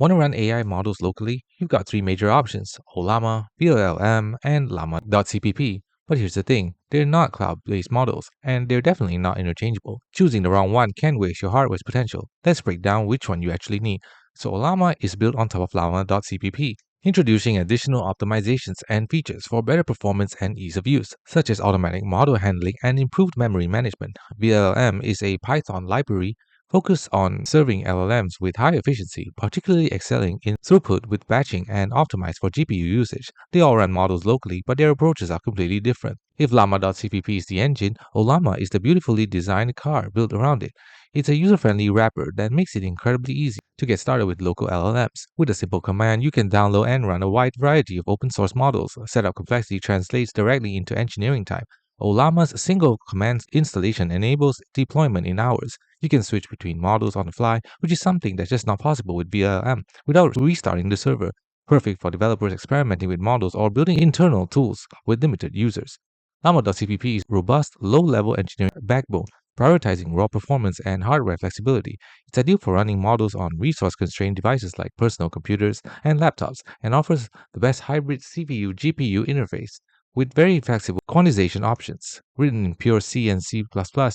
Want to run AI models locally? You've got three major options: Ollama, vLLM, and llama.cpp. But here's the thing, they're not cloud-based models, and they're definitely not interchangeable. Choosing the wrong one can waste your hardware's potential. Let's break down which one you actually need. So Ollama is built on top of llama.cpp, introducing additional optimizations and features for better performance and ease of use, such as automatic model handling and improved memory management. vLLM is a Python library focused on serving LLMs with high efficiency, particularly excelling in throughput with batching and optimized for GPU usage. They all run models locally, but their approaches are completely different. If llama.cpp is the engine, Ollama is the beautifully designed car built around it. It's a user-friendly wrapper that makes it incredibly easy to get started with local LLMs. With a simple command, you can download and run a wide variety of open-source models. Setup complexity translates directly into engineering time. Ollama's single command installation enables deployment in hours. You can switch between models on the fly, which is something that's just not possible with vLLM without restarting the server. Perfect for developers experimenting with models or building internal tools with limited users. Llama.cpp's robust, low-level engineering backbone, prioritizing raw performance and hardware flexibility. It's ideal for running models on resource-constrained devices like personal computers and laptops, and offers the best hybrid CPU-GPU interface with very flexible quantization options. Written in pure C and C++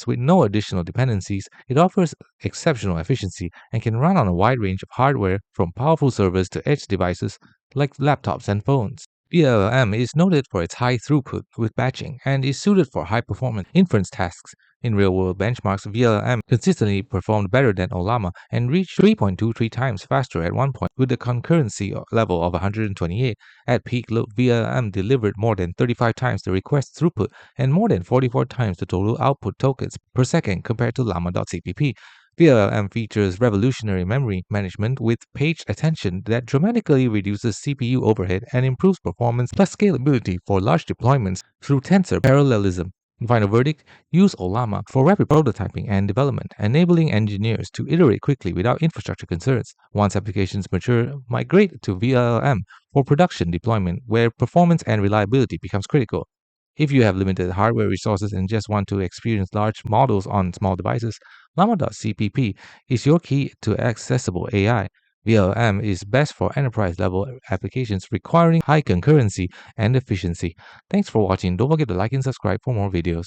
with no additional dependencies, it offers exceptional efficiency and can run on a wide range of hardware from powerful servers to edge devices like laptops and phones. vLLM is noted for its high throughput with batching and is suited for high-performance inference tasks. In real-world benchmarks, vLLM consistently performed better than Ollama and reached 3.23 times faster at one point with a concurrency level of 128. At peak load, vLLM delivered more than 35 times the request throughput and more than 44 times the total output tokens per second compared to llama.cpp. vLLM features revolutionary memory management with page attention that dramatically reduces CPU overhead and improves performance plus scalability for large deployments through tensor parallelism. In final verdict, use Ollama for rapid prototyping and development, enabling engineers to iterate quickly without infrastructure concerns. Once applications mature, migrate to vLLM for production deployment where performance and reliability becomes critical. If you have limited hardware resources and just want to experience large models on small devices, llama.cpp is your key to accessible AI. vLLM is best for enterprise-level applications requiring high concurrency and efficiency. Thanks for watching. Don't forget to like and subscribe for more videos.